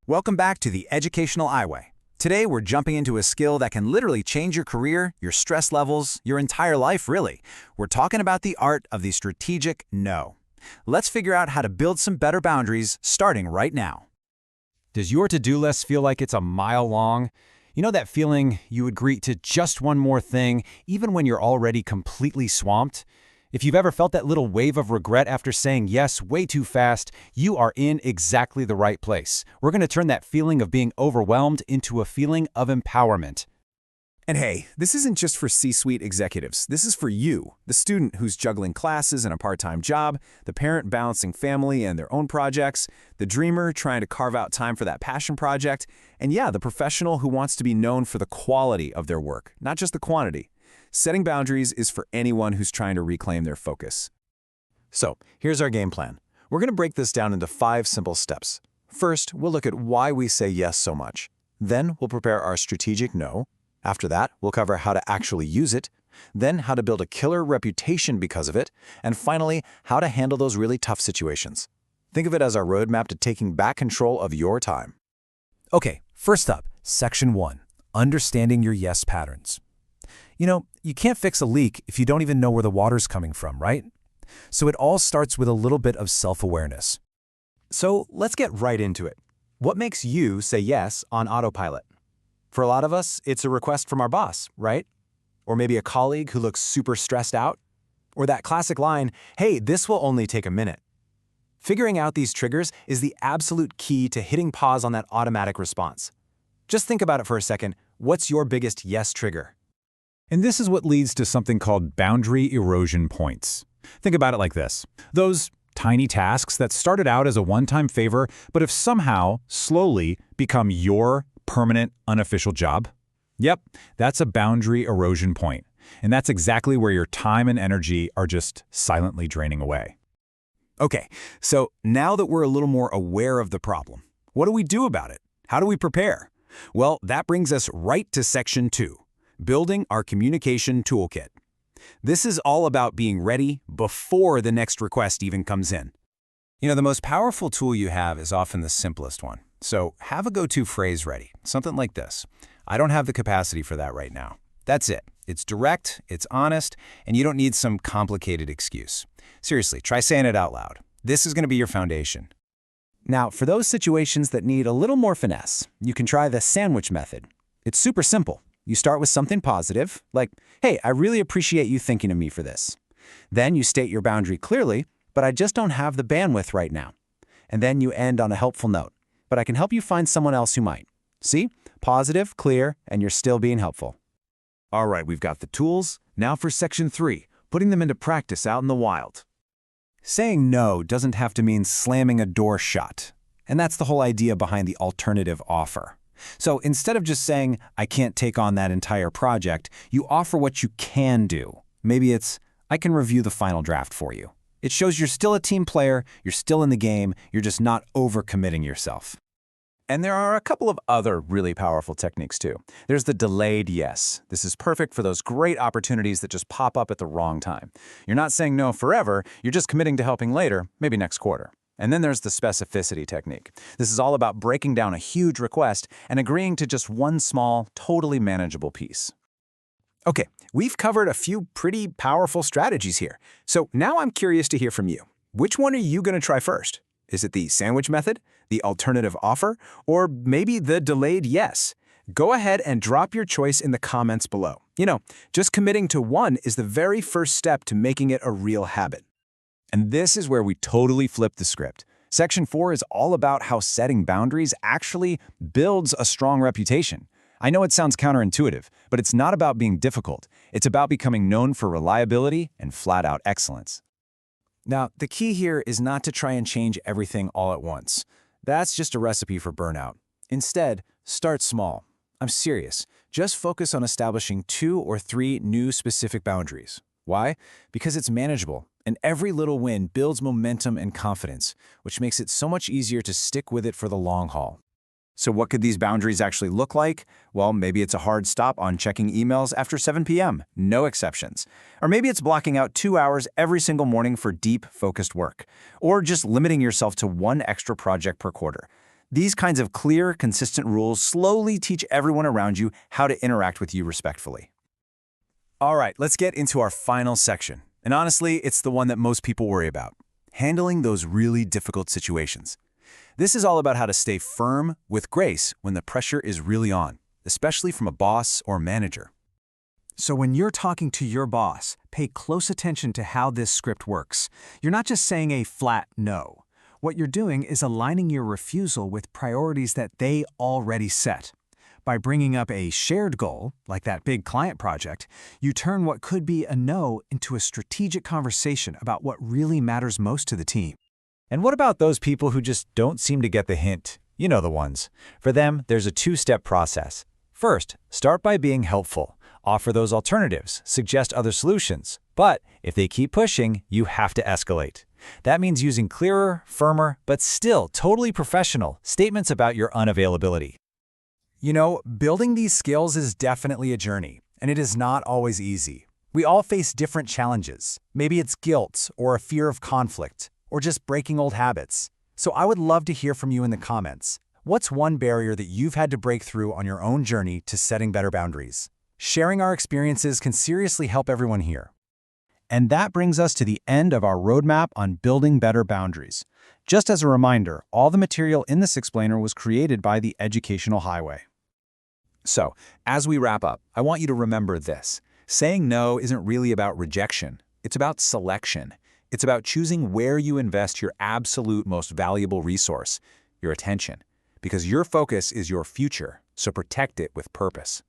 Welcome back to the Educational Highway. Today, we're jumping into a skill that can literally change your career, your stress levels, your entire life, really. We're talking about the art of the strategic no. Let's figure out how to build some better boundaries starting right now. Does your to-do list feel like it's a mile long? You know that feeling you agree to just one more thing, even when you're already completely swamped? If you've ever felt that little wave of regret after saying yes way too fast, you are in exactly the right place. We're going to turn that feeling of being overwhelmed into a feeling of empowerment. And hey, this isn't just for C-suite executives. This is for you, the student who's juggling classes and a part-time job, the parent balancing family and their own projects, the dreamer trying to carve out time for that passion project, and yeah, the professional who wants to be known for the quality of their work, not just the quantity. Setting boundaries is for anyone who's trying to reclaim their focus. So, here's our game plan. We're going to break this down into 5 simple steps. First, we'll look at why we say yes so much. Then, we'll prepare our strategic no. After that, we'll cover how to actually use it, then how to build a killer reputation because of it, and finally, how to handle those really tough situations. Think of it as our roadmap to taking back control of your time. Okay, first up, Section 1, Understanding Your Yes Patterns. You know, you can't fix a leak if you don't even know where the water's coming from, right? So it all starts with a little bit of self-awareness. So, let's get right into it. What makes you say yes on autopilot? For a lot of us, it's a request from our boss, right? Or maybe a colleague who looks super stressed out? Or that classic line, "Hey, this will only take a minute." Figuring out these triggers is the absolute key to hitting pause on that automatic response. Just think about it for a second. What's your biggest yes trigger? And this is what leads to something called boundary erosion points. Think about it like this. Those tiny tasks that started out as a one-time favor, but have somehow, slowly, become your permanent, unofficial job. Yep, that's a boundary erosion point. And that's exactly where your time and energy are just silently draining away. Okay, so now that we're a little more aware of the problem, what do we do about it? How do we prepare? Well, that brings us right to Section 2. Building our communication toolkit. This is all about being ready before the next request even comes in. You know, the most powerful tool you have is often the simplest one. So have a go-to phrase ready, something like this. I don't have the capacity for that right now. That's it. It's direct, it's honest, and you don't need some complicated excuse. Seriously, try saying it out loud. This is going to be your foundation. Now, for those situations that need a little more finesse, you can try the sandwich method. It's super simple. You start with something positive, like, "Hey, I really appreciate you thinking of me for this." Then you state your boundary clearly, "But I just don't have the bandwidth right now." And then you end on a helpful note, "But I can help you find someone else who might." See? Positive, clear, and you're still being helpful. All right, we've got the tools. Now for Section 3, putting them into practice out in the wild. Saying no doesn't have to mean slamming a door shut. And that's the whole idea behind the alternative offer. So instead of just saying, "I can't take on that entire project," you offer what you can do. Maybe it's, "I can review the final draft for you." It shows you're still a team player, you're still in the game, you're just not overcommitting yourself. And there are a couple of other really powerful techniques too. There's the delayed yes. This is perfect for those great opportunities that just pop up at the wrong time. You're not saying no forever, you're just committing to helping later, maybe next quarter. And then there's the specificity technique. This is all about breaking down a huge request and agreeing to just one small, totally manageable piece. Okay, we've covered a few pretty powerful strategies here. So now I'm curious to hear from you. Which one are you going to try first? Is it the sandwich method, the alternative offer, or maybe the delayed yes? Go ahead and drop your choice in the comments below. You know, just committing to one is the very first step to making it a real habit. And this is where we totally flip the script. Section 4 is all about how setting boundaries actually builds a strong reputation. I know it sounds counterintuitive, but it's not about being difficult. It's about becoming known for reliability and flat-out excellence. Now, the key here is not to try and change everything all at once. That's just a recipe for burnout. Instead, start small. I'm serious. Just focus on establishing 2 or 3 new specific boundaries. Why? Because it's manageable, and every little win builds momentum and confidence, which makes it so much easier to stick with it for the long haul. So what could these boundaries actually look like? Well, maybe it's a hard stop on checking emails after 7 p.m., no exceptions. Or maybe it's blocking out 2 hours every single morning for deep, focused work. Or just limiting yourself to 1 extra project per quarter. These kinds of clear, consistent rules slowly teach everyone around you how to interact with you respectfully. All right, let's get into our final section. And honestly, it's the one that most people worry about: handling those really difficult situations. This is all about how to stay firm with grace when the pressure is really on, especially from a boss or manager. So when you're talking to your boss, pay close attention to how this script works. You're not just saying a flat no. What you're doing is aligning your refusal with priorities that they already set. By bringing up a shared goal, like that big client project, you turn what could be a no into a strategic conversation about what really matters most to the team. And what about those people who just don't seem to get the hint? You know the ones. For them, there's a two-step process. First, start by being helpful. Offer those alternatives, suggest other solutions. But if they keep pushing, you have to escalate. That means using clearer, firmer, but still totally professional statements about your unavailability. You know, building these skills is definitely a journey, and it is not always easy. We all face different challenges. Maybe it's guilt or a fear of conflict, or just breaking old habits. So I would love to hear from you in the comments. What's one barrier that you've had to break through on your own journey to setting better boundaries? Sharing our experiences can seriously help everyone here. And that brings us to the end of our roadmap on building better boundaries. Just as a reminder, all the material in this explainer was created by the Educational Highway. So, as we wrap up, I want you to remember this. Saying no isn't really about rejection. It's about selection. It's about choosing where you invest your absolute most valuable resource, your attention. Because your focus is your future, so protect it with purpose.